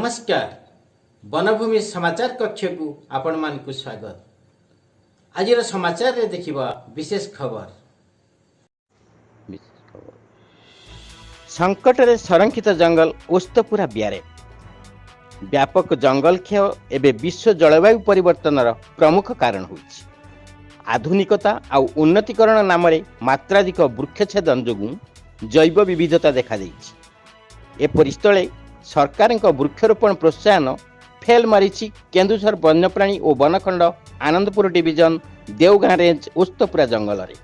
नमस्कार वनभूमि समाचार कक्ष को आपण मान को स्वागत। आज समाचार रे देखिबा विशेष खबर। संकट रे संरक्षित जंगल उस्तपुरा बियारे व्यापक जंगल क्षय एवं विश्व जलवायु परिवर्तन प्रमुख कारण होइछि। आधुनिकता आ उन्नतीकरण नाम रे मात्राधिक वृक्षछेदन जोगु जैव विविधता देखा देइछि। ए परिस्थळे सरकार वृक्षरोपण प्रोत्साहन फेल मारी केन्दुझर वन्यप्राणी और वनखंड आनंदपुर डिविजन देवगां रेंज उस्तपुरा जंगल रे।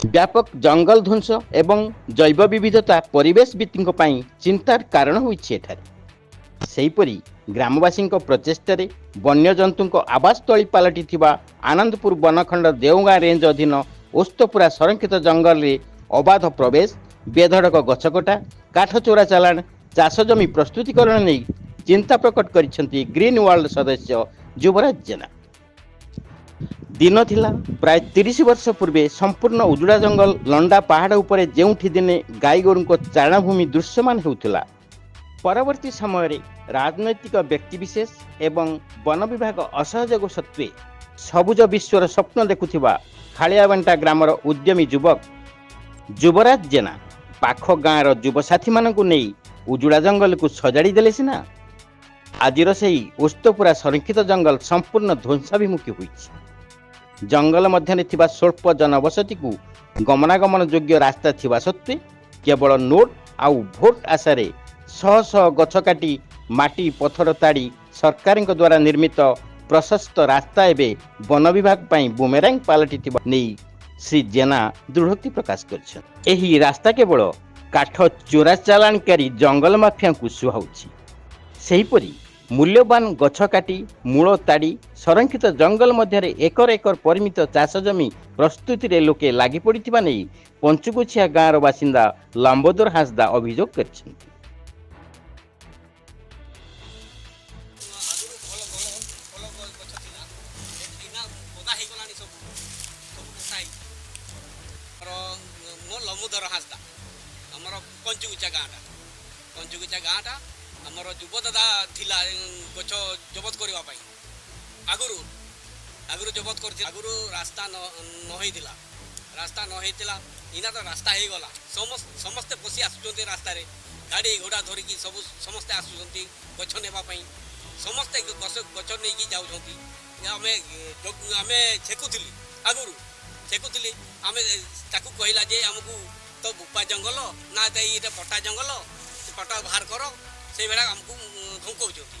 व्यापक जंगल ध्वंस एवं जैव विविधता परिवेशविदों चिंतार कारण होइछि। सेहीपरि ग्रामवासी प्रचेष्टा वन्यजंतु आवासस्थली पलटि आनंदपुर वनखंड देवगां रेंज अधीन उस्तपुरा संरक्षित जंगल रे अबाध प्रवेश बेधड़क गछकटा काठ चोरा चालाण चाष जमी प्रस्तुतिकरण नहीं चिंता प्रकट करिसेंती ग्रीन वर्ल्ड सदस्य युवराज जेना। दिन थिला प्राय 30 वर्ष पूर्वे संपूर्ण उजुड़ा जंगल लंडा पहाड़ उपरे जेउठी दिने गाई गोरु को चारणभूमि दृश्यमान हेउथिला। परवर्ती समय रे राजनैतिक व्यक्तिविशेष एवं वन विभाग असहयोग सत्वे सबुज विश्वर स्वप्न देखुथिबा खालियाबांटा ग्रामर उद्यमी युवक युवराज जेना पाख गाँवर युवसाथी मानकु नहीं उजुड़ा जंगल को सजाड़ी देले सिना आजिर सेही उस्तपुरा संरक्षित जंगल संपूर्ण ध्वंसाभिमुखी होइछि। जंगल मध्य थिबा स्वल्प जनबसती को गमनागमन योग्य रास्ता थिबा सत्वे केवल नोट आउ भोट आशारे शह शह गछ काटी माटी पत्थर ताड़ी सरकार द्वारा निर्मित प्रशस्त रास्ता एवं वन विभाग पई बुमेरांग पालटि नहीं श्री जेना दृढ़ोक्ति प्रकाश कर। रास्ता केवल काठ चोरा चालाणकारी जंगल माफिया को सुहाउछि। सेहीपरि मूल्यवान गछ काटी मूल ताड़ी संरक्षित जंगल मध्य एकर एकर परिमित चाष जमी प्रस्तुति रे लोके लागि पड़िथिबा नहीं पंचुगुछिया गाँवर बासिंदा लंबोदर हांसदा अभियोग करिसेंति। लंबोदर हांसदा आमर पंचुगुचा गाँटा आमर युव दादा थिला गछ जबत करने आगुरु आगुरु जबत कर आगुरु रास्ता न होइतिला इना तो रास्ता हो गला समस्ते पशि आसुचंती रास्ता रे गाड़ी घोड़ा धरिकी सब समस्ते आसुचंती गछ नेबा पई समस्ते गछ नेकी जाउछंती। आमे छेकुथिली आगुरु छेकुथिली आमे ताकू कहला जे हमकू तो बुपा जंगल ना ये पट्टा जंगल पट्टा बाहर कर से बेला हमको धमकाउछंती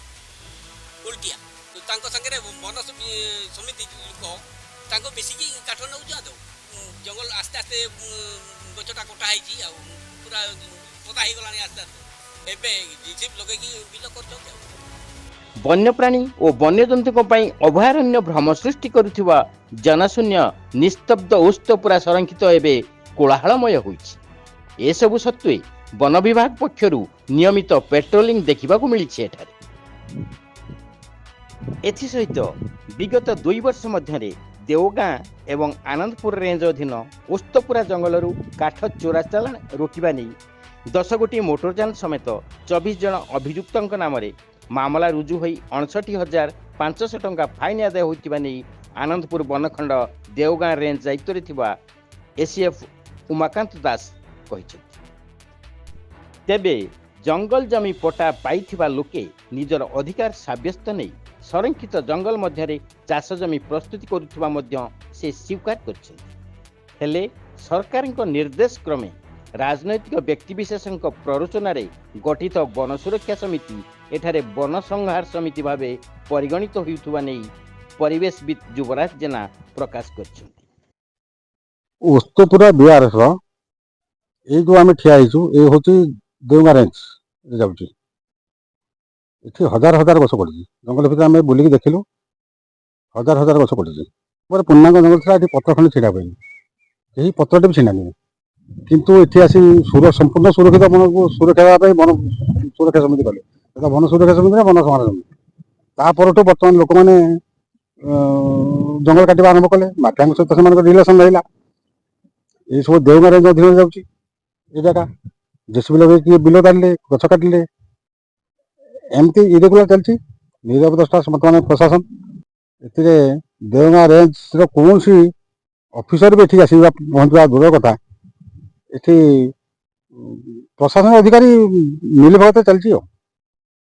उल्टिया तो तांको संगे वन समिति लोक तांको बेसिकी काठ नउछा तो जंगल आस्ते आस्ते गछटा कटा होइछि आ पूरा पता हो गलानी आस्ते आस्ते एबे रिसिप्ट लगेकी बिल करछंती। वन्यप्राणी और वन्यजंतु अभयारण्य भ्रम सृष्टि करुथिबा जनशून्य निस्तब्ध उस्तपुरा संरक्षित एवं कोलाहलमय होइछि। एसबु सत्वे वन विभाग पक्षरु नियमित पेट्रोलिंग देखा मिली। एसहित विगत 2 वर्ष मध्य देवगां एवं आनंदपुर रेंज अधीन उस्तपुरा जंगलरू काठ चोरा चालाण रोकवा नहीं 10 गोटी मोटरयान समेत 24 जन अभियुक्तों नाम मामला रुजु होई 59,500 टंका फाइन आदाय होइतिबा नै आनंदपुर वनखंड देवगां रेंज दायित्व थिबा एसीएफ उमाकांत दास कहिसेंति। तेबे जंगल जमी पट्टा पाइथिबा लोके निजर अधिकार साब्यस्त नै संरक्षित जंगल मध्य चाष जमी प्रस्तुति करुथिबा मध्य से स्वीकार करछेंति। हेले सरकार निर्देश क्रमे राजनैतिक व्यक्तिविशेष प्ररोचन गठित वन सुरक्षा समिति एठारे वन संहार समिति भावे परिगणित होइथुवा नै परिवेशविद युवराज जेना प्रकाश करछन्ति। उस्तपुरा बिहार ये जो आम ठिया ये हूँ देवगां रेंज जाऊँगी ये हजार हजार गछ पड़ी जंगल भर आम बुलिक देखिलु हजार हजार गछ पड़ी पूर्णांग जंगल था पत्र खंड छिड़ा पाई यही पत्रटे भी छिड़ानी किंतु ये आसी संपूर्ण सुरक्षित वन को सुरक्षा वन सुरक्षा समिति कले वन सुरक्षा समिति वन संहार समिति तापर बर्तमान लोक मैंने जंगल काटा आरंभ कले माफिया सहित से रिलेसन रहा ये सब देवगां रेंज अधीन जाऊँगी ଏ ଜାଗା ଜେସିବି ଲଗେଇକି ବିଲ ତାଡ଼ିଲେ, ଗଛ କାଟିଲେ, ଏମିତି ଇରେଗୁଲାର ଚାଲିଛି। ନିରବ ଦ୍ରଷ୍ଟା ବର୍ତ୍ତମାନ ପ୍ରଶାସନ। ଏଥିରେ ଦେଓଗାଁ ରେଞ୍ଜର କୌଣସି ଅଫିସର ବି ଏଠିକି ଆସିବା ପହଞ୍ଚିବା ଦୂର କଥା, ଏଠି ପ୍ରଶାସନିକ ଅଧିକାରୀ ମିଳିଭଗତ ଚାଲିଛି ଆଉ।